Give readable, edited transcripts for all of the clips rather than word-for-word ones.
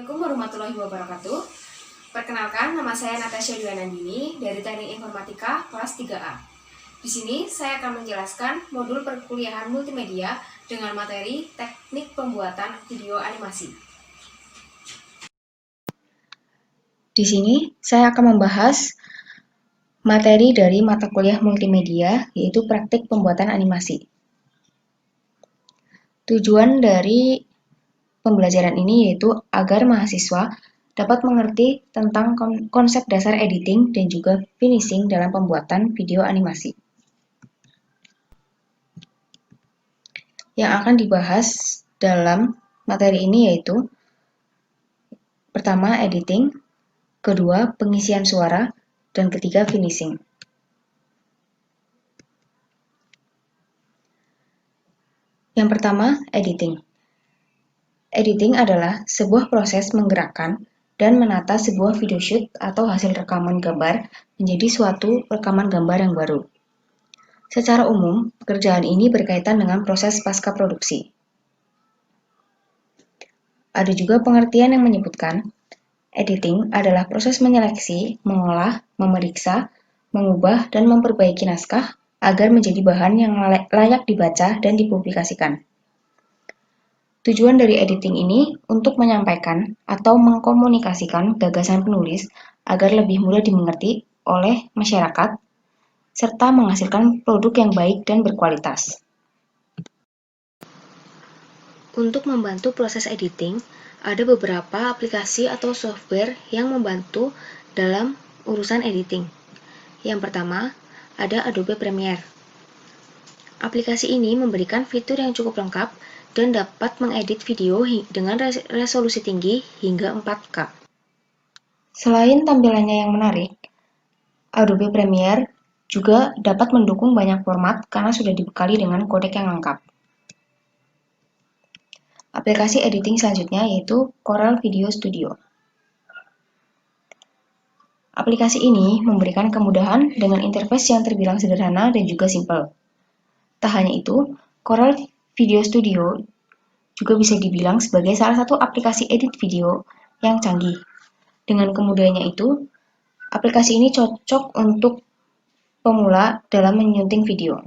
Assalamualaikum warahmatullahi wabarakatuh. Perkenalkan, nama saya Natasha Dwi dari Teknik Informatika kelas 3A. Di sini saya akan menjelaskan modul perkuliahan multimedia dengan materi teknik pembuatan video animasi. Di sini saya akan membahas materi dari mata kuliah multimedia, yaitu praktik pembuatan animasi. Tujuan dari pembelajaran ini yaitu agar mahasiswa dapat mengerti tentang konsep dasar editing dan juga finishing dalam pembuatan video animasi. Yang akan dibahas dalam materi ini yaitu pertama editing, kedua pengisian suara, dan ketiga finishing. Yang pertama, editing. Editing adalah sebuah proses menggerakkan dan menata sebuah video shoot atau hasil rekaman gambar menjadi suatu rekaman gambar yang baru. Secara umum, pekerjaan ini berkaitan dengan proses pasca produksi. Ada juga pengertian yang menyebutkan, editing adalah proses menyeleksi, mengolah, memeriksa, mengubah, dan memperbaiki naskah agar menjadi bahan yang layak dibaca dan dipublikasikan. Tujuan dari editing ini untuk menyampaikan atau mengkomunikasikan gagasan penulis agar lebih mudah dimengerti oleh masyarakat, serta menghasilkan produk yang baik dan berkualitas. Untuk membantu proses editing, ada beberapa aplikasi atau software yang membantu dalam urusan editing. Yang pertama, ada Adobe Premiere. Aplikasi ini memberikan fitur yang cukup lengkap dan dapat mengedit video dengan resolusi tinggi hingga 4K. Selain tampilannya yang menarik, Adobe Premiere juga dapat mendukung banyak format karena sudah dibekali dengan kodek yang lengkap. Aplikasi editing selanjutnya yaitu Corel Video Studio. Aplikasi ini memberikan kemudahan dengan interface yang terbilang sederhana dan juga simpel. Tak hanya itu, Corel Video Studio juga bisa dibilang sebagai salah satu aplikasi edit video yang canggih. Dengan kemudahannya itu, aplikasi ini cocok untuk pemula dalam menyunting video.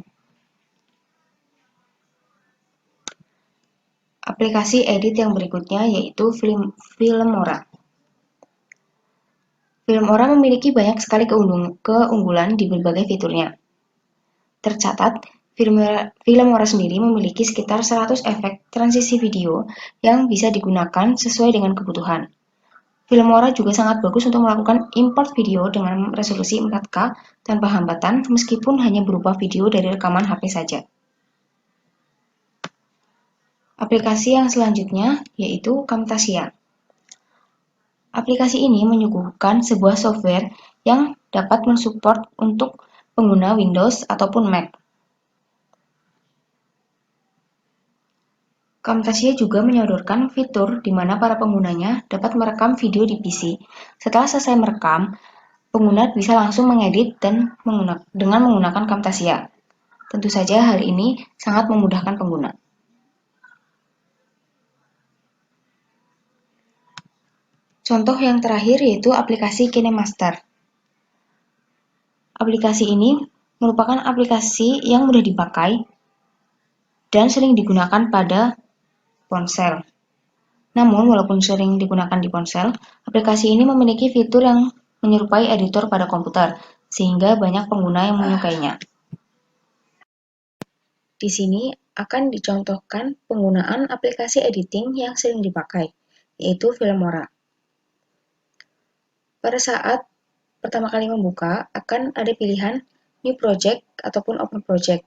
Aplikasi edit yang berikutnya yaitu Filmora. Filmora memiliki banyak sekali keunggulan di berbagai fiturnya. Tercatat, Filmora sendiri memiliki sekitar 100 efek transisi video yang bisa digunakan sesuai dengan kebutuhan. Filmora juga sangat bagus untuk melakukan import video dengan resolusi 4K tanpa hambatan meskipun hanya berupa video dari rekaman HP saja. Aplikasi yang selanjutnya yaitu Camtasia. Aplikasi ini menyuguhkan sebuah software yang dapat mensupport untuk pengguna Windows ataupun Mac. Camtasia juga menyodorkan fitur di mana para penggunanya dapat merekam video di PC. Setelah selesai merekam, pengguna bisa langsung mengedit dengan menggunakan Camtasia. Tentu saja hal ini sangat memudahkan pengguna. Contoh yang terakhir yaitu aplikasi KineMaster. Aplikasi ini merupakan aplikasi yang mudah dipakai dan sering digunakan pada ponsel. Namun, walaupun sering digunakan di ponsel, aplikasi ini memiliki fitur yang menyerupai editor pada komputer, sehingga banyak pengguna yang menyukainya. Di sini akan dicontohkan penggunaan aplikasi editing yang sering dipakai, yaitu Filmora. Pada saat pertama kali membuka, akan ada pilihan New Project ataupun Open Project.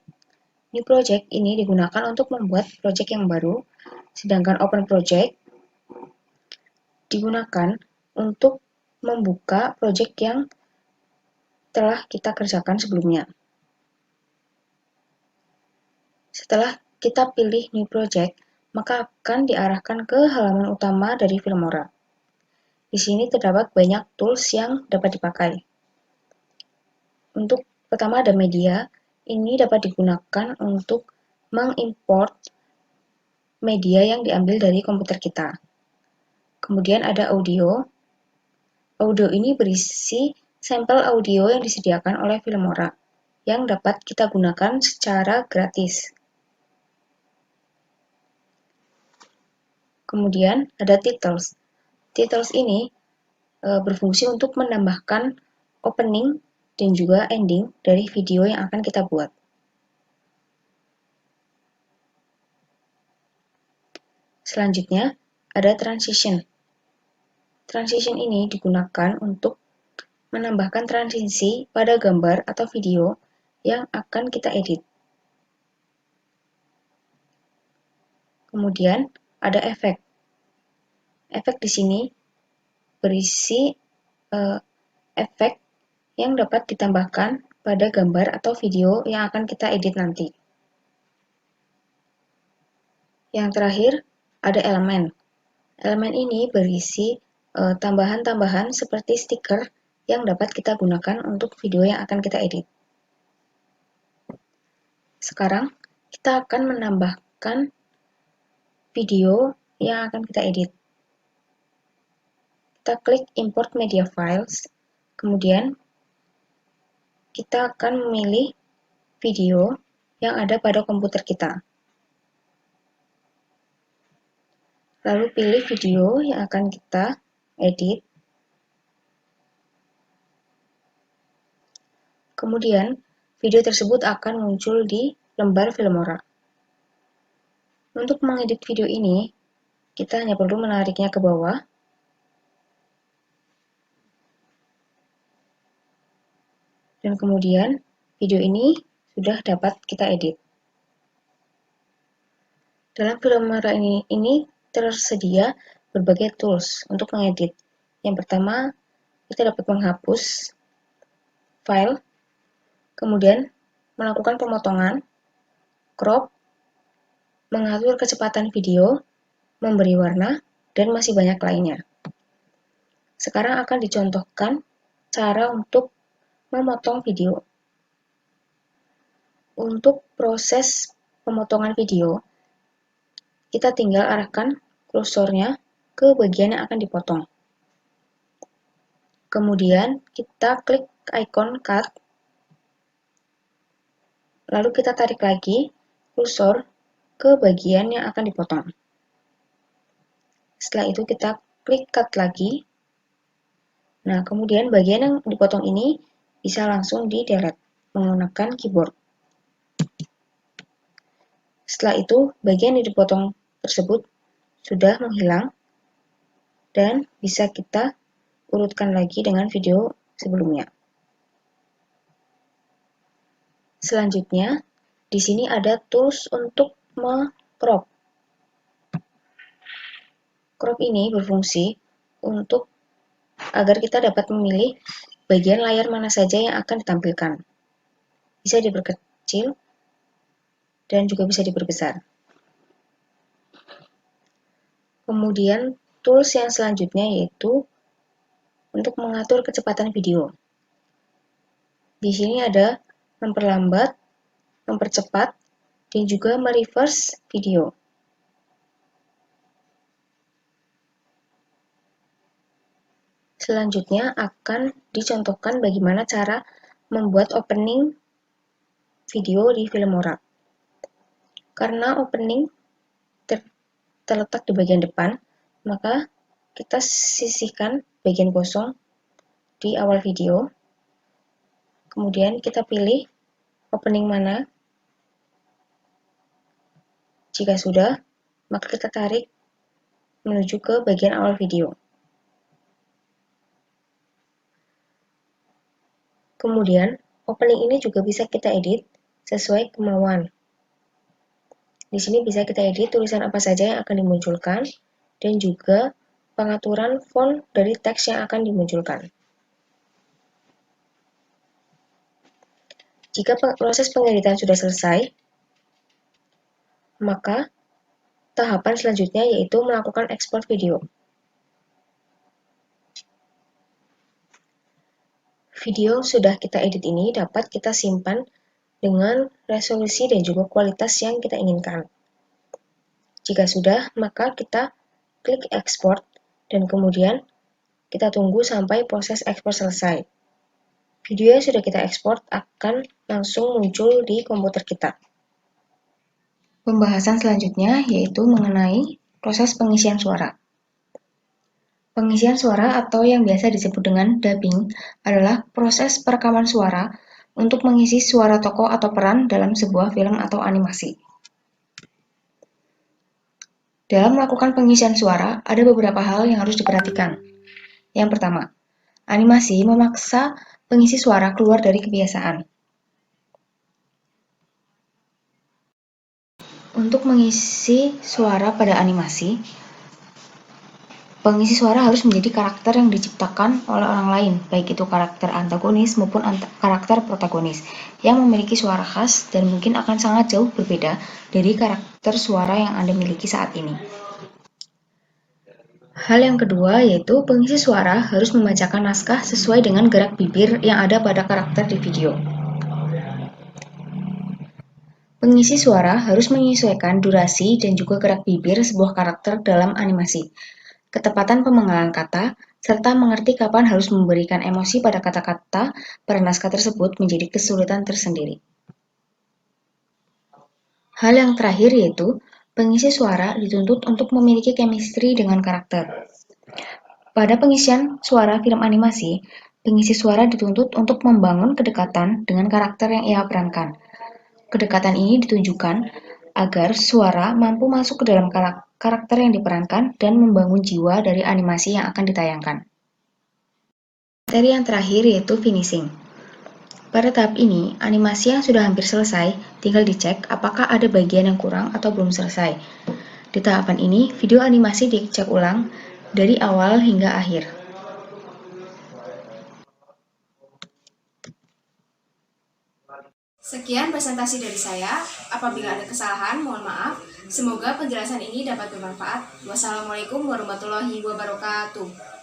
New Project ini digunakan untuk membuat project yang baru, sedangkan Open Project digunakan untuk membuka project yang telah kita kerjakan sebelumnya. Setelah kita pilih New Project, maka akan diarahkan ke halaman utama dari Filmora. Di sini terdapat banyak tools yang dapat dipakai. Untuk pertama ada media, ini dapat digunakan untuk mengimport media yang diambil dari komputer kita. Kemudian ada audio. Audio ini berisi sampel audio yang disediakan oleh Filmora yang dapat kita gunakan secara gratis. Kemudian ada titles. Titles ini berfungsi untuk menambahkan opening dan juga ending dari video yang akan kita buat. Selanjutnya ada transition. Transition ini digunakan untuk menambahkan transisi pada gambar atau video yang akan kita edit. Kemudian ada efek. Efek di sini berisi efek yang dapat ditambahkan pada gambar atau video yang akan kita edit nanti. Yang terakhir ada elemen. Elemen ini berisi tambahan-tambahan seperti stiker yang dapat kita gunakan untuk video yang akan kita edit. Sekarang kita akan menambahkan video yang akan kita edit. Kita klik import media files, kemudian kita akan memilih video yang ada pada komputer kita. Lalu pilih video yang akan kita edit. Kemudian, video tersebut akan muncul di lembar Filmora. Untuk mengedit video ini, kita hanya perlu menariknya ke bawah. Dan kemudian, video ini sudah dapat kita edit. Dalam Filmora ini tersedia berbagai tools untuk mengedit. Yang pertama, kita dapat menghapus file, kemudian melakukan pemotongan, crop, mengatur kecepatan video, memberi warna, dan masih banyak lainnya. Sekarang akan dicontohkan cara untuk memotong video. Untuk proses pemotongan video, kita tinggal arahkan kursornya ke bagian yang akan dipotong. Kemudian kita klik icon cut, lalu kita tarik lagi kursor ke bagian yang akan dipotong. Setelah itu kita klik cut lagi. Nah, kemudian bagian yang dipotong ini bisa langsung di-delete menggunakan keyboard. Setelah itu, bagian yang dipotong tersebut sudah menghilang dan bisa kita urutkan lagi dengan video sebelumnya. Selanjutnya, di sini ada tools untuk crop. Crop ini berfungsi untuk agar kita dapat memilih bagian layar mana saja yang akan ditampilkan. Bisa diperkecil dan juga bisa diperbesar. Kemudian tools yang selanjutnya yaitu untuk mengatur kecepatan video. Di sini ada memperlambat, mempercepat, dan juga mereverse video. Selanjutnya akan dicontohkan bagaimana cara membuat opening video di Filmora. Karena opening terletak di bagian depan, maka kita sisihkan bagian kosong di awal video. Kemudian kita pilih opening mana. Jika sudah, maka kita tarik menuju ke bagian awal video. Kemudian, opening ini juga bisa kita edit sesuai kemauan. Di sini bisa kita edit tulisan apa saja yang akan dimunculkan dan juga pengaturan font dari teks yang akan dimunculkan. Jika proses pengeditan sudah selesai, maka tahapan selanjutnya yaitu melakukan ekspor video. Video sudah kita edit ini dapat kita simpan dengan resolusi dan juga kualitas yang kita inginkan. Jika sudah, maka kita klik export dan kemudian kita tunggu sampai proses ekspor selesai. Video yang sudah kita ekspor akan langsung muncul di komputer kita. Pembahasan selanjutnya yaitu mengenai proses pengisian suara. Pengisian suara atau yang biasa disebut dengan dubbing adalah proses perekaman suara untuk mengisi suara tokoh atau peran dalam sebuah film atau animasi. Dalam melakukan pengisian suara, ada beberapa hal yang harus diperhatikan. Yang pertama, animasi memaksa pengisi suara keluar dari kebiasaan. Untuk mengisi suara pada animasi, pengisi suara harus menjadi karakter yang diciptakan oleh orang lain, baik itu karakter antagonis maupun karakter protagonis, yang memiliki suara khas dan mungkin akan sangat jauh berbeda dari karakter suara yang Anda miliki saat ini. Hal yang kedua yaitu pengisi suara harus membacakan naskah sesuai dengan gerak bibir yang ada pada karakter di video. Pengisi suara harus menyesuaikan durasi dan juga gerak bibir sebuah karakter dalam animasi, ketepatan pemenggalan kata, serta mengerti kapan harus memberikan emosi pada kata-kata pada naskah tersebut menjadi kesulitan tersendiri. Hal yang terakhir yaitu pengisi suara dituntut untuk memiliki chemistry dengan karakter. Pada pengisian suara film animasi, pengisi suara dituntut untuk membangun kedekatan dengan karakter yang ia perankan. Kedekatan ini ditunjukkan agar suara mampu masuk ke dalam karakter yang diperankan dan membangun jiwa dari animasi yang akan ditayangkan. Materi yang terakhir yaitu finishing. Pada tahap ini, animasi yang sudah hampir selesai tinggal dicek apakah ada bagian yang kurang atau belum selesai. Di tahapan ini, video animasi dicek ulang dari awal hingga akhir. Sekian presentasi dari saya. Apabila ada kesalahan, mohon maaf. Semoga penjelasan ini dapat bermanfaat. Wassalamualaikum warahmatullahi wabarakatuh.